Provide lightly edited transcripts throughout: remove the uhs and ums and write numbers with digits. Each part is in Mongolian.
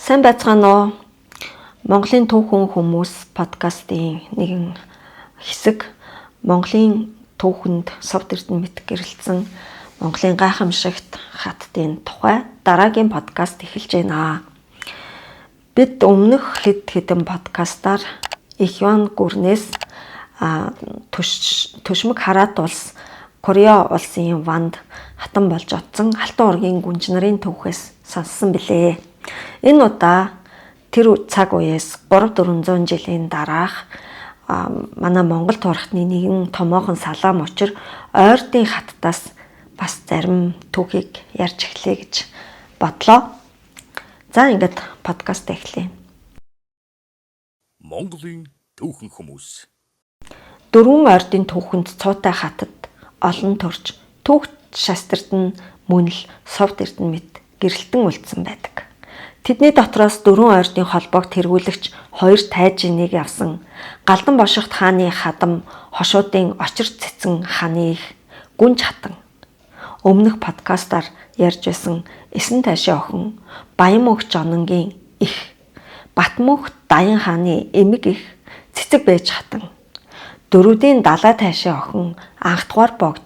Сайн байцгаана уу? Монголын түүхэн хүмүүс подкастын нэгэн хэсэг Монголын түүхэнд Совд Эрдэнэ мэт гэрэлтсэн Монголын гайхамшигт хаттын тухай дараагийн подкаст эхэлж байна. Бид өмнөх хэд хэдэн подкастаар Ихван гүрнээс төшмөг хараат улс Кореа улсын ванд хатан болж отсон алтан ургийн гүнж нарын түүхээс сонссон билээ. Энэ удаа тэр цаг үеэс 300-400 жилийн дараах манай Монгол турхтны нэгэн томоохон салаам учир ойрдын хаттаас бас зарим түүхийг ярьж эхлэе гэж бодлоо. За ингээд подкаст эхлэе. Монголын түүхэн хүмүүс. Дөрвөн ойрдын түүхэнд цуутай хатад олон төрж түүхт шастрт нь мөн л Совд Эрдэнэ мэт гэрэлтэн үлдсэн байдаг. Тэдний дотроос дөрвөн ойрдын холбоог тэргүүлэгч хоёр тайжиныг явсан Галдан бошигт хааны хадам хошуудын очир цэцэн хааны их гүнж хатан. Өмнөх подкастаар ярьж байсан Эсэн тайшаа охин Баян мөнх Жононгийн их Батмөнх Даян хааны эмэг их цэцэг байж хатан. Дөрүүдийн далай тайшаа охин анхдугаар богд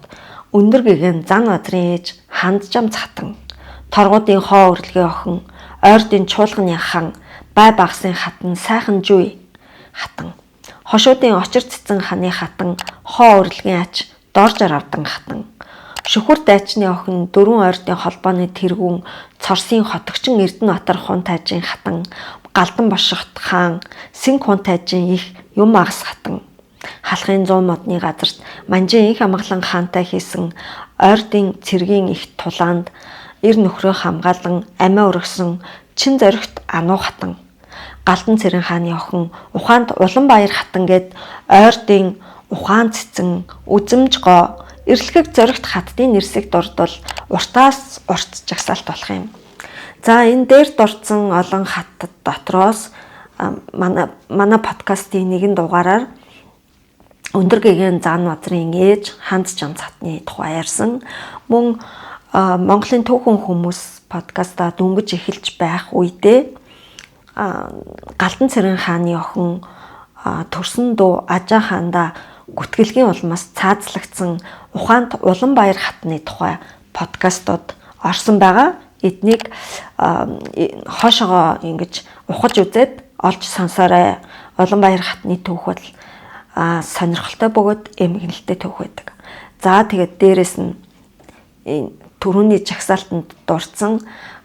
өндөр гэгэн зан газрын ээж ханджам цатан. Торгуудын хоо өрлөгийн охин ойрдын чуулганы хан бай багсын хатан сайхан жүй хатан. Хошуудын очир цэцэн ханы хатан хоо өрлөгийн ач доржор авдан хатан. Шөхүр дайчны охин дөрвөн ойрдын холбооны тэргүүн цорсын хотгочин Эрдэнэбаатар хун тайжийн хатан Галдан бошигт хаан Сэнг хун тайжийн их юм агас хатан. Халахын 100 модны газарт Манжин их амгалан хаантай хийсэн ойрдын цэргийн их тулаанд эр нөхрөө хамгаалan амиа өргсөн чин зоригт ануу хатан. Галдан цэрэн хааны охин Ухаанд Уланбаяр хатан гээд ойрдын ухаан цэцэн үзэмж гоо эрлэгэг зоригт хаттын нэрсэг дурдвал уртаас урт жагсаалт болох юм. За энэ дээр дурдсан олон хаттад дотроос манай подкастын нэгэн дугаараар өндөр гэгэн зан газрын ээж ханджам цатны тухай ярьсан. Мөн Монголын түүхэн хүмүүс подкастаа дөнгөж эхэлж байх үедээ Галдан цэрэн хааны охин төрсөн дүү Ажаа хаанда гүтгэлгийн улмаас цаазлагдсан Ухаанд Уланбаяр хатны тухай подкастууд орсон байгаа. Эднийг хоошоогоо ингэж ухаж үзээд олж сонсоорой. Уланбаяр хатны түүх бол сонирхолтой бөгөөд эмгэнэлтэй түүх байдаг. За тэгээд дээрэс нь түрүүний жагсаалтанд дурдсан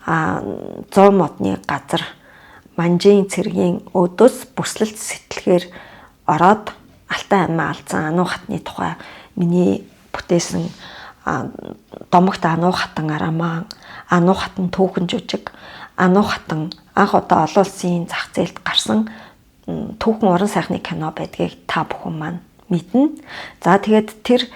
100 модны газар Манжин цэргийн өдөөс бүслэлт сэтгэлгээр ороод алтай амиа алдсан ануу хатны тухай миний бүтээсэн домогт ануу хатан арамаа, ануу хатан түүхэн жүжиг, ануу хатан анх удаа олон улсын зах зээлд гарсан түүхэн уран сайхны кино байдгийг та бүхэн маань мэднэ. За тэгээд тэр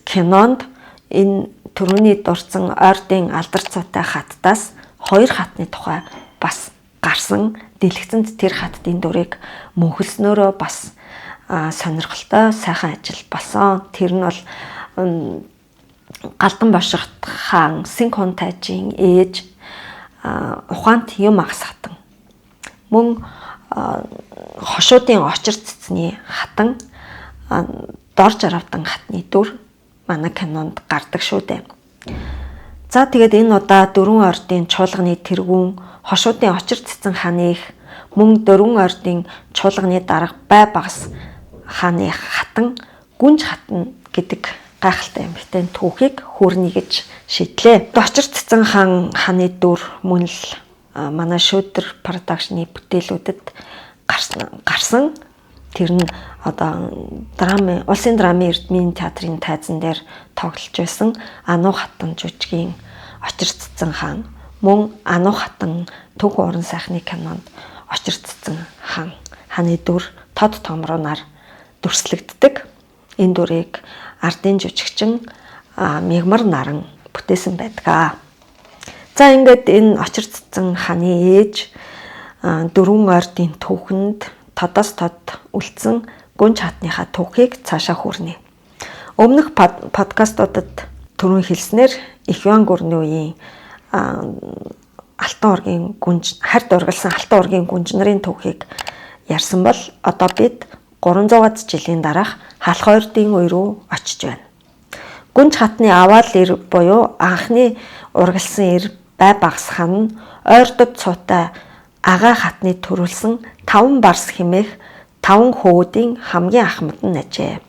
кинонд энэ түрүүний дурдсан ойрдын алдар цуутай хаттаас хоёр хатны тухай бас гарсан. Дэлгэцэнд тэр хаттын дүрийг мөнхөлснөөрөө бас сонирхолтой сайхан ажил болсон. Тэр нь бол Галдан бошигт хаан Сэнг хун тайжийн ээж Ухаанд юм агас хатан. Мөн хошуудын очир цэцний хатан дорж аравдан хатны дүр манай кинонд гардаг шүү дээ. За тэгээд энэ удаа дөрвөн ойрдын чуулганы тэргүүн хошуудын очир цэцэн хааны их мөн дөрвөн ойрдын чуулганы дарга бай багс хааны хатан гүнж хатан гэдэг гайхалтай эмэгтэй түүхийг хүрнэ гэж шийдлээ. Очир цэцэн хааны дүр мөн л манай шүүдэр продакшны бүтээлүүдэд гарсан. Тэр нь одоо улсын драмын Эрдмийн театрын тайзан дээр тоглож байсан ануу хатан жүжигийн очир цэцэн хаан мөн ануу хатан төг уран сайхны кинонд очир цэцэн хааны дүр тод томруунаар дүрслэгддэг. Энэ дүрийг ардын жүжигчин Мягмар наран бүтээсэн байдаг. За ингээд энэ очир цэцэн хааны ээж дөрвөн ойрдын түүхэнд тодос тод үлдсэн гүнж хатныхаа түүхийг цаашаа хүрнэ. Өмнөх подкастуудад түрүүн хэлснээр Ихван гүрний үеийн алтан ургийн гүнж, хард ургалсан алтан ургийн гүнж нарын түүхийг ярьсан бол одоо бид 300-аад жилийн дараах халах ойрдын үе рүү очиж байна. Гүнж хатны аваал эр буюу анхны ургалсан эр бай багас хан нь ойрдод цуутай агаа хатны төрүүлсэн 5 барс хэмээх 5 хөвүүдийн хамгийн ахмад нь ажээ.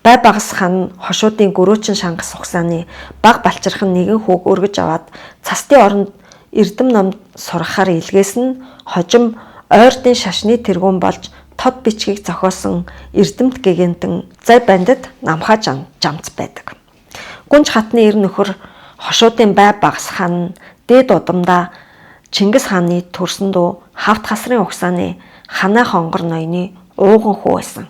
Бай багас хан хошуудын гөрөөчин шангас хугацааны баг балчирхан нэгэн хүүг өргөж аваад цастын оронд эрдэм номд сургахаар илгээс нь хожим ойрдын шашны тэргүүн болж тод бичгийг зохиосон эрдэмт гэгэнтэн зай бандид намхаа жамц байдаг. Гүнж хатны эр нөхөр хошуудын бай багас хан дээд удамдаа Чингис хааны төрсөн дүү хавт хасрын угсааны ханаа хонгор ноёны ууган хүү байсан.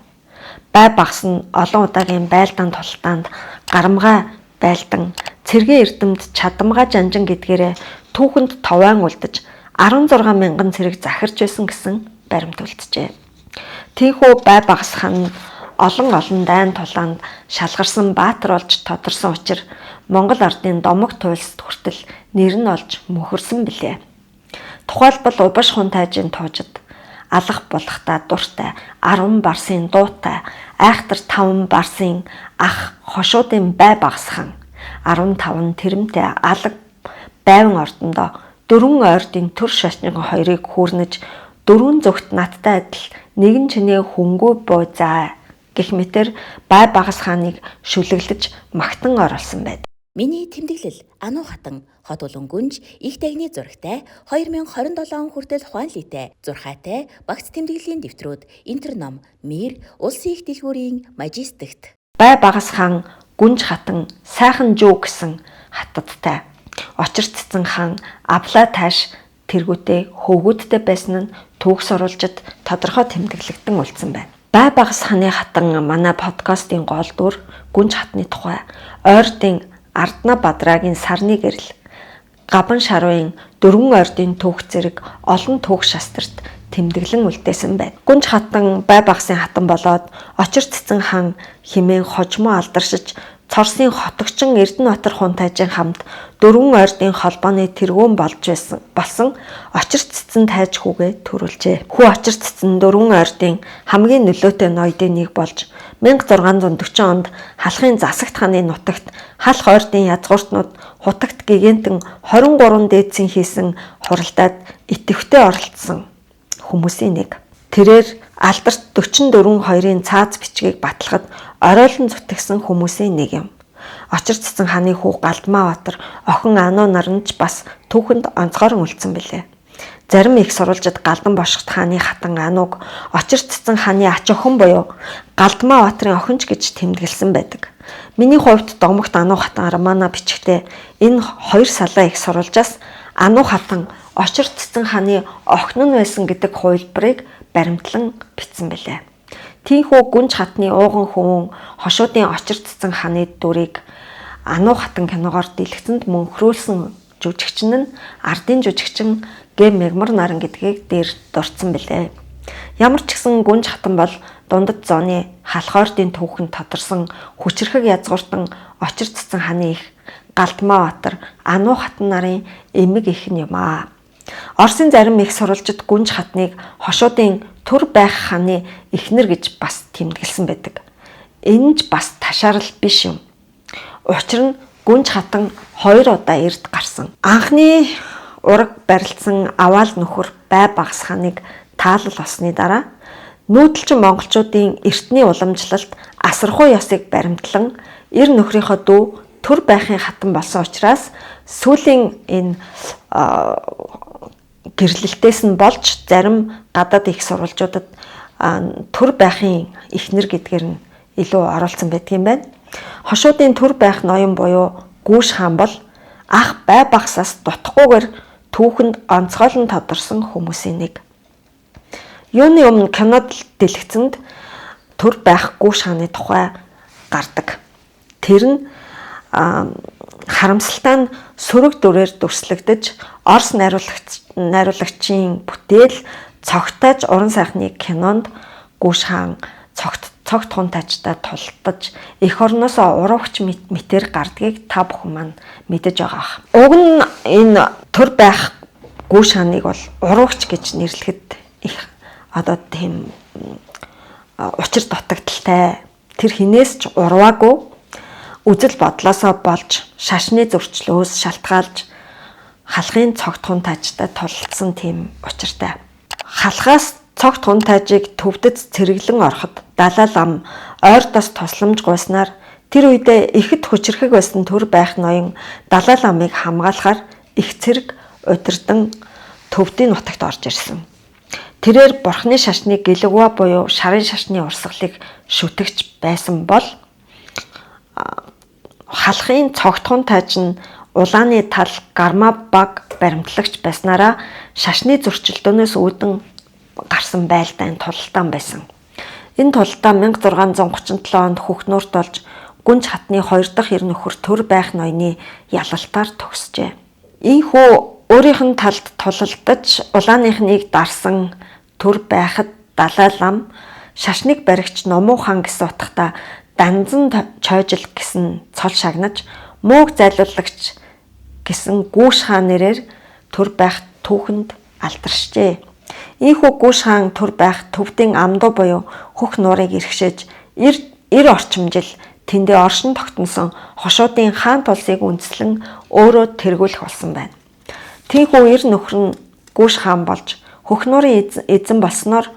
Бай багас нь олон удаагийн байлдаан тултаанд гарамгаа байлдан цэргийн эрдэмт чадамгаа жанжин гэдгээрээ түүхэнд товоон үлдэж 16 мянган цэрэг захирч байсан гэсэн баримт үлджээ. Тийхүү бай багас хан олон дайн тулаанд шалгарсан баатар болж тодорсон учраас Монгол ардын домог туйлсд хүртэл нэр нь олж мөхөрсөн билээ. Тухайлбал Убаш хун тайжийн туужид алах булахтаа дуртай 10 барсын дуутай айхтар 5 барсын ах хошуудын бай багас хан 15 тэрэмтэй алаг байван ордондоо 4 ойрдын төр шашны хоёрыг хүүрнэж 4 зөвхт надтай адил нэгэн чинээ хөнгөө буйзаа гэх мэтэр бай багас хааныг шүлэглэж магтан оруулсан байдаг. Миний тэмдэглэл Ану хатан хот улан гүнж их тагны зурагтай 2027 хүртэл хуанлитай зурхаатай багц тэмдэглэлийн дэвтрүүд интерном мэр улсын их дэлгүүрийн мажистикт Бай багас хаан гүнж хатан сайхан жүү гэсэн хатадтай очир цэцэн хаан авлаа тааш тэргүүтээ хөвгүүдтэй байсан нь түүх сурвалжид тодорхой тэмдэглэгдэн үлдсэн байна. Бай багас хааны хатан манай подкастын гол дүр гүнж хатны тухай ойрдын Ардна Бадрагийн сарны гэрэл Габан шарвын 4 ойрдын түүх зэрэг олон түүх шастрт тэмдэглэн үлдээсэн байна. Гүнж хатан бай багасын хатан болоод очир цэцэн хаан химэн хожмоо алдаршиж цорсын хотогчин Эрдэнэбаатар хун тайжийн хамт 4 ойрдын холбооны тэргүүн болсон очир цэцэн тайж хүүгээ төрүүлжээ. Хүү очир цэцэн 4 ойрдын хамгийн нөлөөтэй ноёдын нэг болж 1640 онд халахын засагт хааны нутагт халах ойрдын язгууртнууд хутагт гэгэнтэн 23 дээдсийн хийсэн хуралдаад итэвхтэй оролцсон хүмүүсийн нэг. Тэрээр алдарт 44-2-ын цааз бичгийг баталахад оройлон зүтгэсэн хүмүүсийн нэг юм. Очир цэцэн хааны хүү Галдмаабаатар охин Ану нар нь ч бас түүхэнд онцгойрон үлдсэн билээ. Зарим их сурвалжид Галдан бошгот хааны хатан Ануг очир цэцэн хааны ач охин буюу Галдмаабаатарын охинч гэж тэмдэглэсэн байдаг. Миний хувьд Домогт Ану хатан романа бичгтээ энэ хоёр салаа их сурвалжаас Ану хатан очир цэцэн хааны охин нь байсан гэдэг хувилбарыг баримтлан бичсэн билээ. Тийхүү гүнж хатны ууган хүн хошуудын очир цэцэн хааны дүрийг Ану хатан киногоор дэлгэцэнд мөнхрүүлсэн жүжигчин нь ардын жүжигчин Г Мегмар наран гэдгийг дээр дурдсан билээ. Ямар ч гэсэн гүнж хатан бол дундад зооны халахойрдын түүхэнд тодорсон хүчрхэг язгууртан очир цэцэн хааны их Галдмаабаатар Ану хатан нарын эмэг их юм аа. Оросын зарим их сурвалжид гүнж хатныг хошуудын төр байх хааны эхнэр гэж бас тэмдэглэсэн байдаг. Энэ ч бас ташаарл биш юм. Учир нь гүнж хатан 2 удаа эрд гарсан. Анхны ураг барилдсан аваал нөхөр бай багас хааныг таалал олсны дараа нүүдэлчин монголчуудын эртний уламжлалт асархуй ёсыг баримтлан эр нөхрийнхөө дүү төр байхын хатан болсон учраас сүүлийн энэ гэрлэлтээс нь болж зарим гадаад их сурвалжуудад төр байхын эхнэр гэдгээр нь илүү оруулсан байдаг юм байна. Хошуудын төр байх ноён буюу Гүүш хаан бол ах бай багасаас дутахгүйгээр түүхэнд онцгойлон тодорсон хүмүүсийн нэг. Юуны өмнө кинод дэлгэцэнд төр байх Гүүш хааны тухай гардаг. Тэр нь харамсалтай нь сөрөг дүрээр дүрслэгдэж Орос найруулагчийн бүтээл цогтойж уран сайхны кинонд Гүүш хаан цогт хун тажтай тултаж эх орноосоо уруугч мэтэр гардгийг та бүхэн маань мэдэж байгаа. Уг нь энэ төр байх Гүүш хааныг бол уруугч гэж нэрлэхэд их одоо тийм учир дутагдaltaй. Тэр хинээс ч урваагүй үзэл бодлосоо болж шашны зөрчлөөс шалтгаалж халахын цогт хун таажтай тулалдсан тийм учиртай. Халахаас цогт хун таажийг төвдөд цэрэглэн ороход Далай лам ойрдоос тусламж гуйснаар тэр үедээ ихэд хүчрэхэг байсан төр байх ноён Далай ламыг хамгаалахаар их цэрэг удирдан төвдийн нутагт орж ирсэн. Тэрээр бурхны шашны гэлэгва буюу шарын шашны урсгалыг шүтэгч байсан бол халахын цогт хун тааж нь улааны тал гарма баг баримтлагч байснараа шашны зөрчилдөөнөөс үүдэн гарсан байлдаан тулалдаан байсан. Энэ тулалдаан 1637 онд Хөхнөөрт болж Гүнж хатны 2 дахь эр нөхөр төр байх ноёны ялалтаар төгсжээ. Ийхүү өөрийнх нь талд тулалдаж улааныхныг дарсан төр байхад Далай лам шашныг баригч Номуу хаан гэсэн утгатай Данзан чойжил гэсэн цол шагнаж мууг зайлуулагч гэсэн Гүүш хаан нэрээр төр байх түүхэнд алдаршжээ. Ийхүү Гүүш хаан төр байх төвдийн амдуу буюу Хөх нуурыг эрхшээж эр орчимжил тэндээ оршин тогтносон хошуудын хаан тулсыг үндэслэн өөрөө тэргүүлэх болсон байна. Тийхүү эр нөхөр нь Гүүш хаан болж Хөх нуурын эзэн болсноор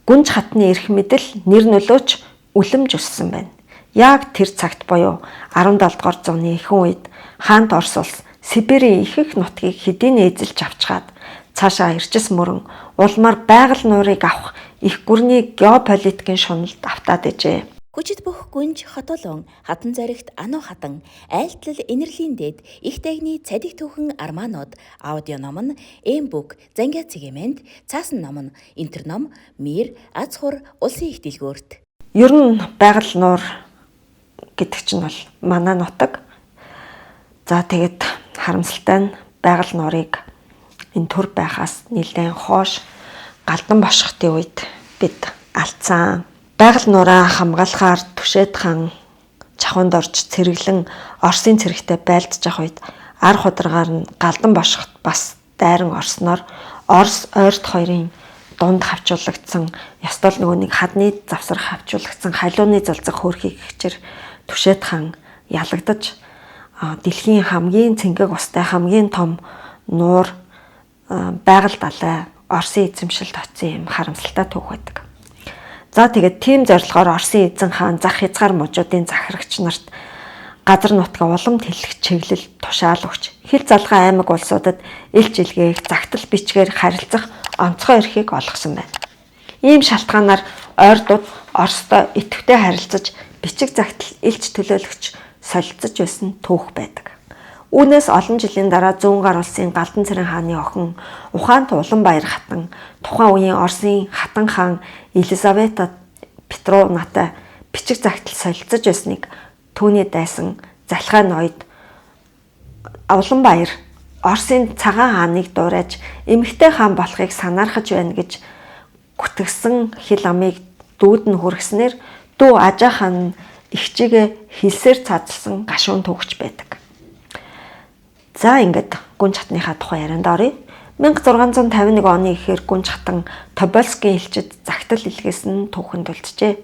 Гүнж хатны эрх мэдэл нэр нөлөөч үлэмж өссөн байна. Яг тэр цагт буюу 17 дугаар зууны ихэнх үед хаант Орос улс Сибирийн ихэнх нутгийг хэдийн эзэлж авчгаад цаашаа ирчс мөрөн улмаар байгаль нуурыг авах их гүрний геополитикийн шуналд автаад ижээ. Хүчит бүх гүнж хотолон хатан зоригт ануу хатан айлтлал инэрлийн дэд их дайгны цадиг түүхэн армаанууд аудио ном нь Эмбүк Занга цэгэмэнд цаасан ном нь Интерном Мир аз хур улсын их дэлгүүрт. Ер нь байгаль нуур гэдэг чинь бол манай нутаг. За тэгээд харамсалтай нь байгаль нуурыг энэ төр байхаас нэлээд хоош галдан бошхтын үед бид алдсан. Байгаль нуураа хамгаалахаар Түшээд хаан чахунд орж цэрэглэн Оросын цэрэгтэй байлдаж авах үед ар хударгаар нь галдан бошхот бас дайран орсноор Орос ойрт хоёрын дунд хавчуулагдсан ёстол нөгөөнийг хадны завсар хавчуулагдсан халууны залзах хөөрхийг хичээр Түшээд хаан ялагдаж дэлхийн хамгийн цэнгэг устай хамгийн том нуур байгаль далай Оросын эзэмшилд очсон юм харамсалтай түүх байдаг. За тэгээд тийм зорилгоор Оросын эзэн хаан зах хязгаар мужуудын захирагч нарт газар нутгаа улам тэлэх чиглэл тушаал өгч хил залгаа аймаг улсуудад элч илгээх загтал бичгээр харилцах онцгой эрхийг олгосон байна. Ийм шалтгаанаар ойрдууд Оростой идэвхтэй харилцаж бичиг загтал элч төлөөлөгч солилцож байсан түүх байдаг. Үүнээс олон жилийн дараа Зүүн гар улсын Галдан цэрэн хааны охин Ухаант Уланбаяр хатан тухайн үеийн Оросын хатан хаан Елизавета Петровнатай бичиг загтал солилцож байсныг түүний дайсан Залхай ноёд Уланбаяр Оросын цагаан хааныг дуурайж эмэгтэй хаан болохыг санаархаж байна гэж гүтгсэн хил амыг дүүд нь хүргэснээр дүү Ажаа хаан ихчигээ хилсээр цаазалсан гашуун түүхч байдаг. За ингээд Гүнж хатныхаа тухай ярианд оръё. 1651 оны ихээр Гүнж хатан Тобольскийн элчид загтал илгээсэн түүхэнд үлджээ.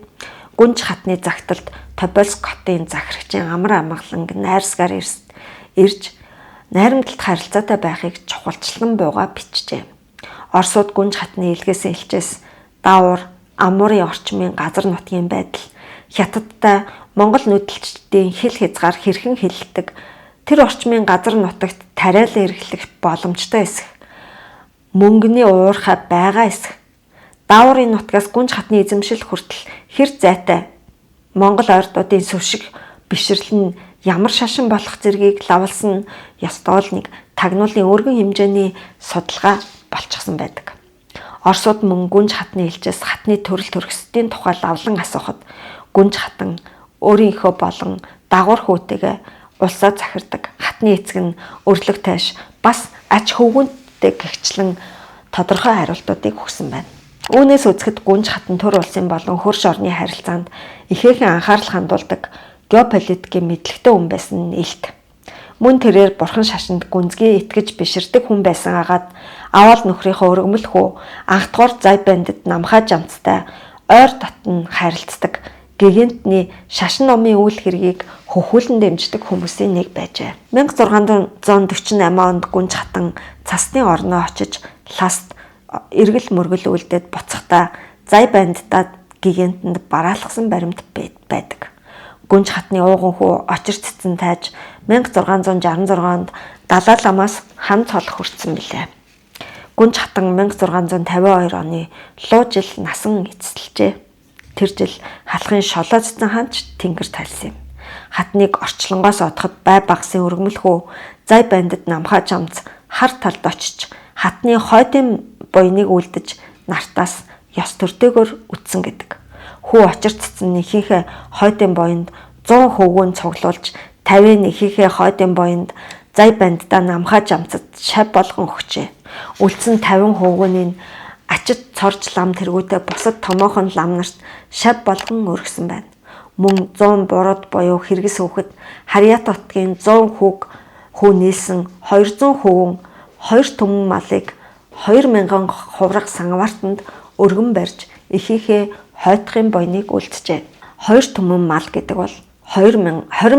Гүнж хатны загталд Тобольск хотын захирагчийн амар амгаланг найрсгаар ирж найрамдалт харилцаатай байхыг чухалчлан бууга бичжээ. Оросууд Гүнж хатны илгээсэн элчээс даавар Амурын орчмын газар нутгийн байдал, хятадтай Монгол нүүдэлчдийн хил хязгаар хэрхэн хилэлдэг, тэр орчмын газар нутагт тариалан эрхлэх боломжтой эсэх, мөнгөний уурхай байгаа эсэх, дааврын нутгаас Гүнж хатны эзэмшил хүртэл хэр зайтай Монгол ойрдуудын сүвшиг бишрэл нь ямар шашин болох зэргийг лавлсан ёстоол нэг тагнуулын өргөн хэмжээний судалгаа болчихсон байдаг. Оросууд мөн Гүнж хатны элчээс хатны төрөл төрөсдийн тухай лавлан асуухад Гүнж хатан өөрийнхөө болон дагвар хүүтэйгээ улсаа захирдаг. Хатны эцэг нь өрлөг тайш бас ач хөвгүнтэй гэгчлэн тодорхой хариултуудыг өгсөн байна. Үүнээс үзэхэд Гүнж хатан төр улсын болон хөрш орны харилцаанд ихээхэн анхаарал хандуулдаг геополитикийн мэдлэгтэй хүн байсан нь илт. Мөн тэрээр бурхан шашинд гүнзгий итгэж биширдэг хүн байсан агаад аваал нөхрийнхөө өргөмөл хүү анхдугаар зай бандид намхаа жамцтай ойр татн харилцдаг гигантны шашин номын үйл хэргийг хөхүүлэн дэмждэг хүмүүсийн нэг байжээ. 1648 онд Гүнж хатан цасны орноо очиж ласт эргэл мөргөл үлдээд буцахдаа зай бандтад гигантэнд бараалхсан баримт байдаг. Гүнж хатны ууган хүү очир цэцэн тайж 1666 онд Далай ламаас хан цол хүртсэн билээ. Гүнж хатан 1652 оны луу жил насан эцэлжээ. Тэр жил халахын шолоо цэцэн ханч тэнгэр тальсан юм. Хатныг орчлонгоос отоход бай багсын өргөмөл хүү зай бандид намхаа жамц хар талд очиж хатны хойдын буйныг үлдэж нартаас ёс төртэйгөр үтсэн гэдэг. Хүү очир цэцэн ихийнхээ хойдын буйнд 100 хөвгүүн цуглуулж 50 ихийнхээ хойдын буйнд зай банддаа намхаа жамцад шав болгон өгчээ. Үлдсэн 50 хөвгүүнийг ачид цорж лам тэргүүтээ бусад томоохон лам нарт шав болгон өргөсөн байна. Мөн 100 бурууд буюу хэрэгс хөөхд Харьяат утгийн 100 хүү нийлсэн 200 хөвгөн 2 түмэн малыг 2000 хувраг сангавартанд өргөн барьж ихийнхээ хойтхын буйныг үлджээ. 2 түмэн мал гэдэг бол 20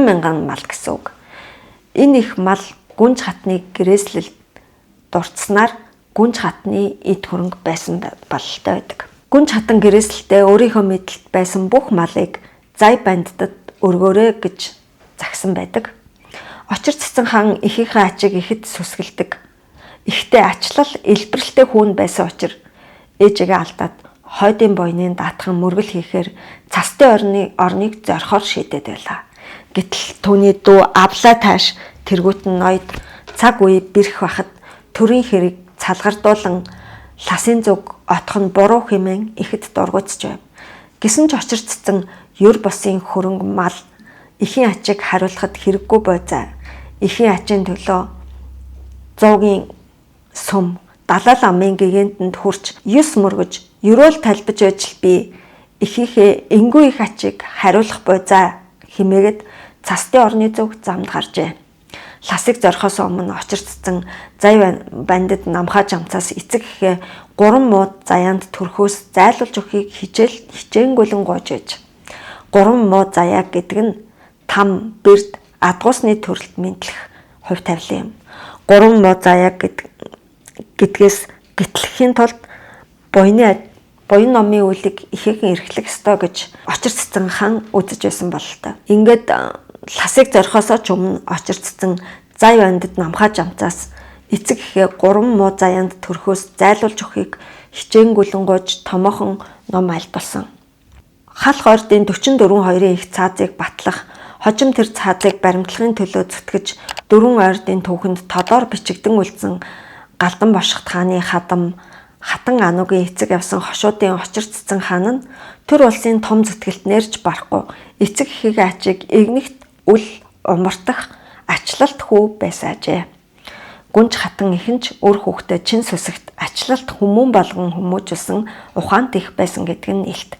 мянган мал гэсэн үг. Энэ их мал Гүнж хатны гэрээслэлд дурдсанаар Гүнж хатны эд хөрөнгө байсан бололтой байдаг. Гүнж хатан гэрээслэлдээ өөрийнхөө мэдлэлд байсан бүх малыг зай банддад өргөөрэй гэж загсан байдаг. Очир цэцэн хан ихийнхээ ачиг ихэд сүсгэлдэг. Ихтэй ачлал элбэрэлтэй хүүн байсан учраас ээжигээ алдаад хойдын буйныг даатхан мөргөл хийхээр цастай орныг зорхоор шийдээд байлаа. Гэтэл түүний дүү авлаа тааш тэргүүт нь ноёд цаг үе бэрх бахад төрийн хэрэг цалгардуулан ласын зүг отох нь буруу хэмээн ихэд дургуутж байв. Гэсэн ч очир цэцэн ёр босын хөрөнгө мал эхийн ачиг хариулахад хэрэггүй бойзаа. Эхийн ачийн төлөө 100-гийн сүм Далай ламын гигантэнд хүрч 9 мөргөж ерөөл талбаж байж би ихийнхээ энгүй их ачиг хариулах бойзаа хэмээгээд цасны орны зүг замд гаржээ. Ласыг зорхоос өмнө очир цэцэн зай бандид намхаа жамцаас эцэг ихээ 3 мууд заяанд төрхөөс зайлуулж өгөхийг хичээнгүйлэн гоож ээж. 3 муу заяа гэдэг нь там, бэрд, адгуусны төрөлд мэдлэх хувь тавилан юм. 3 муу заяа гэдгээс гэтлэхийн тулд буян номын үлийг ихээхэн эрхлэх ёстой гэж очир цэцэн хан үзэж байсан бололтой. Ингээд ласыг зорхоосоо ч өмнө очир цэцэн зай бандид намхаа жамцаас эцэг ихээ 3 муу заяанд төрхөөс зайлуулж өгөхийг хичээнгүйлэн гоож томоохон ном альбалсан. Халх ордын 44-2-ын их цаазыг батлах, хожим тэр цаазыг баримтлахын төлөө зүтгэж 4 ойрдын түүхэнд тодоор бичигдэн үлдсэн Галдан бошгот хааны хатан анугийн эцэг явсан хошуудын очир цэцэн хаан нь төр улсын том зүтгэлт нэрж барахгүй эцэг ихийг ачиг игнэгт үл умартах ачлалт хүү байсаажээ. Гүнж хатан ихэнч өр хүүхдээ чин сүсэгт ачлалт хүмүүн болгон хүмүүжүүлсэн ухаант их байсан гэдэг нь илт.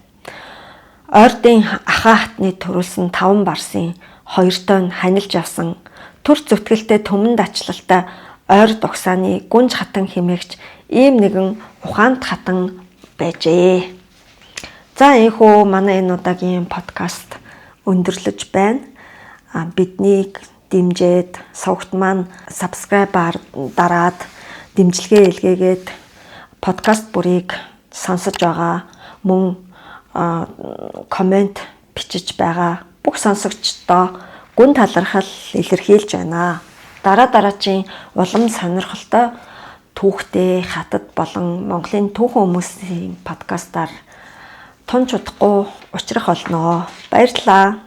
Ойрдын ахаа хатны төрүүлсэн 5 барсын 2 тонн ханилж авсан төр зүтгэлтэй төмөнд ачлалтай ойр догсааны Гүнж хатан хэмээгч ийм нэгэн ухаант хатан байжээ. За энэхүү манай энэ удаагийн подкаст өндөрлөж байна. Биднийг дэмжиж сувгт маань subscribe дараад дэмжлэгээ илгээгээд подкаст бүрийг сонсож байгаа мөн коммент бичиж байгаа бүх сонсогчдоо гүн талархал илэрхийлж байна. Дараагийн улам сонирхолтой түүхтэй хатад болон Монголын түүхэн хүмүүсийн подкастаар тунч удахгүй учрах болно. Баярлалаа.